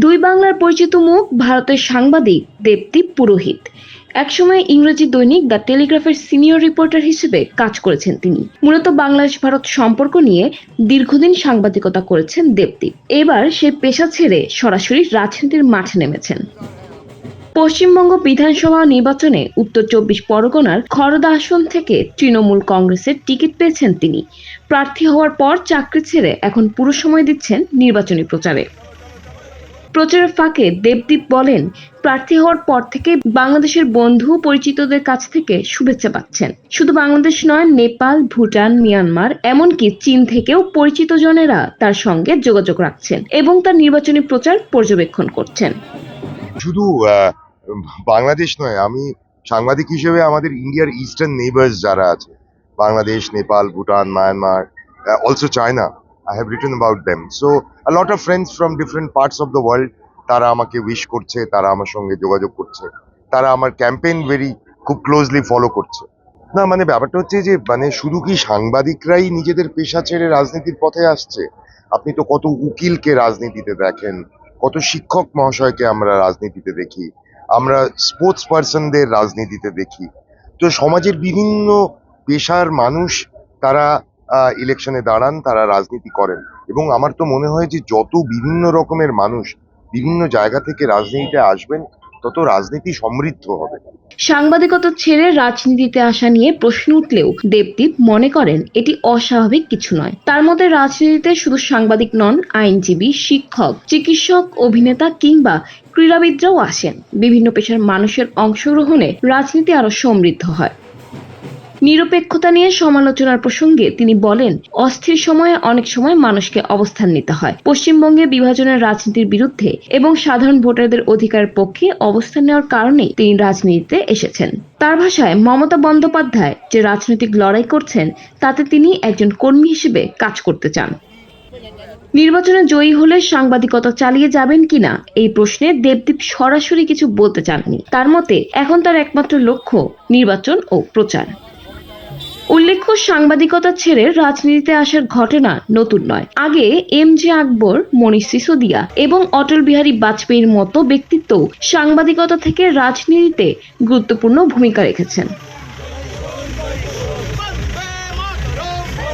দুই বাংলার পরিচিত মুখ ভারতের সাংবাদিক দেবদীপ পুরোহিত। একসময় ইংরেজি দৈনিক দ্য টেলিগ্রাফের সিনিয়র রিপোর্টার হিসেবে কাজ করেছেন তিনি। মূলত বাংলাদেশ ভারত সম্পর্ক নিয়ে দীর্ঘদিন সাংবাদিকতা করেছেন দেবদীপ। এবার সে পেশা ছেড়ে সরাসরি রাজনীতির মাঠে নেমেছেন। পশ্চিমবঙ্গ বিধানসভা নির্বাচনে উত্তর ২৪ পরগনার খড়দা আসন থেকে তৃণমূল কংগ্রেসের টিকিট পেয়েছেন তিনি। প্রার্থী হওয়ার পর চাকরি ছেড়ে এখন পুরো সময় দিচ্ছেন নির্বাচনী প্রচারে। প্রচারের ফাঁকে দেবদীপ বলেন, প্রার্থী হওয়ার পর থেকে বাংলাদেশের বন্ধু পরিচিতদের কাছ থেকে শুভেচ্ছা পাচ্ছেন। শুধু বাংলাদেশ নয়, নেপাল, ভুটান, মিয়ানমার, এমনকি চীন থেকেও পরিচিত জনেরা তার সঙ্গে যোগাযোগ রাখছেন এবং তার নির্বাচনী প্রচার পর্যবেক্ষণ করছেন। শুধু বাংলাদেশ নয়, আমি সাংবাদিক হিসেবে আমাদের ইন্ডিয়ার ইস্টার্ন নেইবার্স যারা আছে, Bangladesh, Nepal, Bhutan, Myanmar, also China, I have written about them. So a lot of friends from different parts of the world, তারা আমাকে উইশ করছে, তারা আমার সঙ্গে যোগাযোগ করছে, তারা আমার ক্যাম্পেইন খুব ক্লোজলি ফলো করছে। না মানে ব্যাপারটা হচ্ছে যে শুধু কি সাংবাদিকরাই নিজেদের পেশা ছেড়ে রাজনীতির পথে আসছে? আপনি তো কত উকিলকে রাজনীতিতে দেখেন, কত শিক্ষক মহাশয়কে আমরা রাজনীতিতে দেখি, আমরা স্পোর্টস পার্সনদের রাজনীতিতে দেখি। তো সমাজের বিভিন্ন পেশার মানুষ তারা ইলেকশনে দাঁড়ান, তারা রাজনীতি করেন, এবং আমার তো মনে হয় যে যত বিভিন্ন রকমের মানুষ বিভিন্ন জায়গা থেকে রাজনীতিতে আসবেন, তত রাজনীতি সমৃদ্ধ হবে। সাংবাদিকতা ছেড়ে রাজনীতিতে আসা নিয়ে প্রশ্ন উঠলেও দেবদীপ মনে করেন এটি অস্বাভাবিক কিছু নয়। তার মতে রাজনীতিতে শুধু সাংবাদিক নন, আইনজীবী, শিক্ষক, চিকিৎসক, অভিনেতা কিংবা ক্রীড়াবিদরাও আসেন। বিভিন্ন পেশার মানুষের অংশগ্রহণে রাজনীতি আরো সমৃদ্ধ হয়। নিরপেক্ষতা নিয়ে সমালোচনার প্রসঙ্গে তিনি বলেন, অস্থির সময়ে অনেক সময় মানুষকে অবস্থান নিতে হয়। পশ্চিমবঙ্গে বিভাজনের রাজনীতির বিরুদ্ধে এবং সাধারণ ভোটারদের অধিকারের পক্ষে অবস্থান নেওয়ার কারণেই তিনি রাজনীতিতে এসেছেন। তার ভাষায়, মমতা বন্দ্যোপাধ্যায় যে রাজনৈতিক লড়াই করছেন তাতে তিনি একজন কর্মী হিসেবে কাজ করতে চান। নির্বাচনে জয়ী হলে সাংবাদিকতা চালিয়ে যাবেন কিনা এই প্রশ্নে দেবদীপ সরাসরি কিছু বলতে চাননি। তার মতে এখন তার একমাত্র লক্ষ্য নির্বাচন ও প্রচার। উল্লেখ্য, সাংবাদিকতা ছেড়ে রাজনীতিতে আসার ঘটনা নতুন নয়। আগে এম.জে. আকবর, মনীষ সিসোদিয়া এবং অটল বিহারী বাজপেয়ীর মতো ব্যক্তিত্বও সাংবাদিকতা থেকে রাজনীতিতে গুরুত্বপূর্ণ ভূমিকা রেখেছেন।